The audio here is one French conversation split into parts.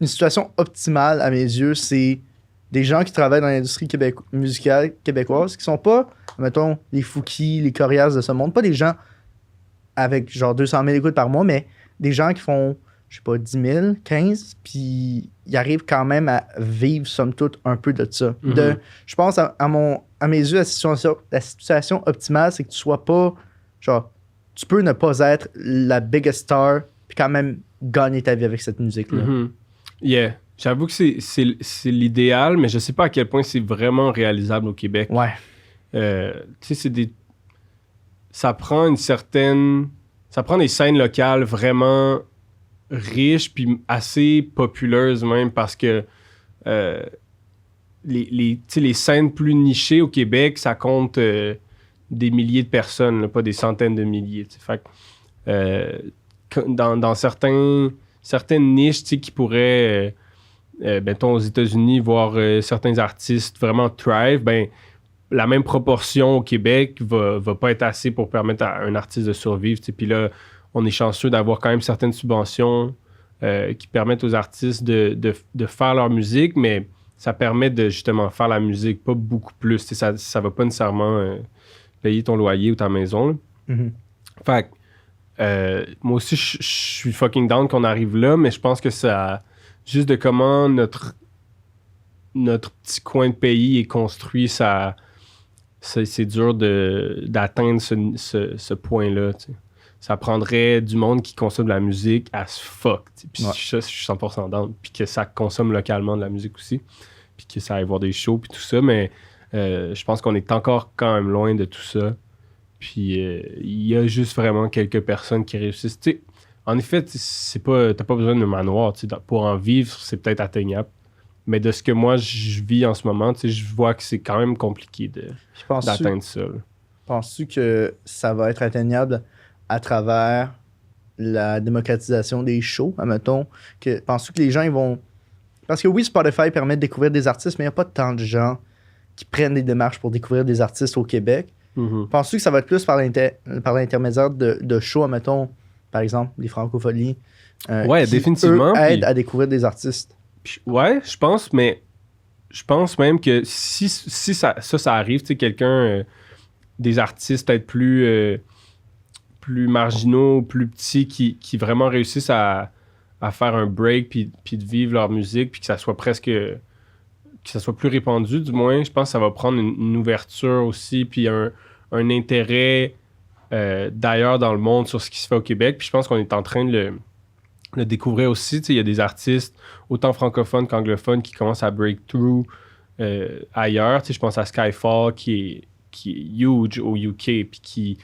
une situation optimale à mes yeux, c'est des gens qui travaillent dans l'industrie musicale québécoise qui sont pas, mettons, les Fouki, les Corias de ce monde, pas des gens avec genre 200 000 écoutes par mois, mais des gens qui font, je sais pas, 10 000, 15, puis ils arrivent quand même à vivre, somme toute, un peu de ça. Je pense, à mes yeux, la situation optimale, c'est que tu sois pas, genre, tu peux ne pas être la biggest star, puis quand même gagner ta vie avec cette musique-là. Yeah. J'avoue que c'est l'idéal, mais je sais pas à quel point c'est vraiment réalisable au Québec. Ouais. Tu sais, ça prend des scènes locales vraiment riches puis assez populeuses même parce que les scènes plus nichées au Québec, ça compte des milliers de personnes, là, pas des centaines de milliers. T'sais. Fait que, dans certaines niches qui pourraient, mettons aux États-Unis, voir certains artistes vraiment thrive, ben la même proportion au Québec va pas être assez pour permettre à un artiste de survivre. Puis là, on est chanceux d'avoir quand même certaines subventions qui permettent aux artistes de faire leur musique, mais ça permet de justement faire la musique, pas beaucoup plus. Ça va pas nécessairement payer ton loyer ou ta maison. Fait que, moi aussi, je suis fucking down qu'on arrive là, mais je pense que ça... Juste de comment notre petit coin de pays est construit, c'est dur d'atteindre ce point-là. T'sais. Ça prendrait du monde qui consomme de la musique as fuck. Puis je suis 100% down. Puis que ça consomme localement de la musique aussi. Puis que ça aille voir des shows puis tout ça. Mais je pense qu'on est encore quand même loin de tout ça. Puis il y a juste vraiment quelques personnes qui réussissent. T'sais, en effet, t'as pas besoin d'un manoir. Pour en vivre, c'est peut-être atteignable. Mais de ce que moi, je vis en ce moment, je vois que c'est quand même compliqué d'atteindre ça. Là. Penses-tu que ça va être atteignable à travers la démocratisation des shows, admettons? Penses-tu que les gens, ils vont... Parce que oui, Spotify permet de découvrir des artistes, mais il n'y a pas tant de gens qui prennent des démarches pour découvrir des artistes au Québec. Penses-tu que ça va être plus par l'intermédiaire de shows, admettons, par exemple, les Francopholies, ouais, définitivement. Eux aident à découvrir des artistes? Ouais, je pense, mais je pense même que si ça arrive, tu sais, quelqu'un, des artistes peut-être plus marginaux, plus petits, qui vraiment réussissent à faire un break puis de vivre leur musique, puis que ça soit plus répandu, du moins, je pense que ça va prendre une ouverture aussi, puis un intérêt d'ailleurs dans le monde sur ce qui se fait au Québec. Puis je pense qu'on est en train de le découvrir aussi. Il y a des artistes, autant francophones qu'anglophones, qui commencent à break through ailleurs. Je pense à Skyfall, qui est huge au UK, puis qui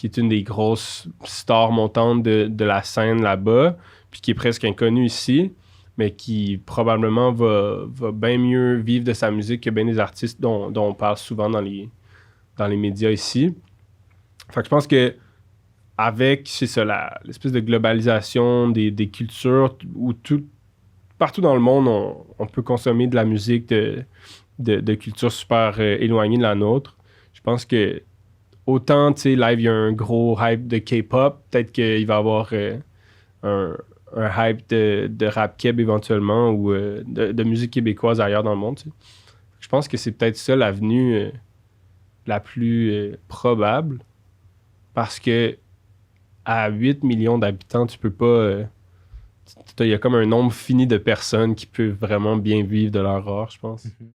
est une des grosses stars montantes de la scène là-bas, puis qui est presque inconnue ici, mais qui probablement va bien mieux vivre de sa musique que bien des artistes dont on parle souvent dans les médias ici. Fait que je pense que avec, c'est ça, l'espèce de globalisation des cultures, où partout dans le monde, on peut consommer de la musique de cultures super éloignées de la nôtre. Je pense que autant, tu sais, live, il y a un gros hype de K-pop, peut-être qu'il va y avoir un hype de rap keb éventuellement, ou de musique québécoise ailleurs dans le monde. Tu sais. Je pense que c'est peut-être ça l'avenue la plus probable, parce que à 8 millions d'habitants, tu peux pas... il y a comme un nombre fini de personnes qui peuvent vraiment bien vivre de leur art, je pense.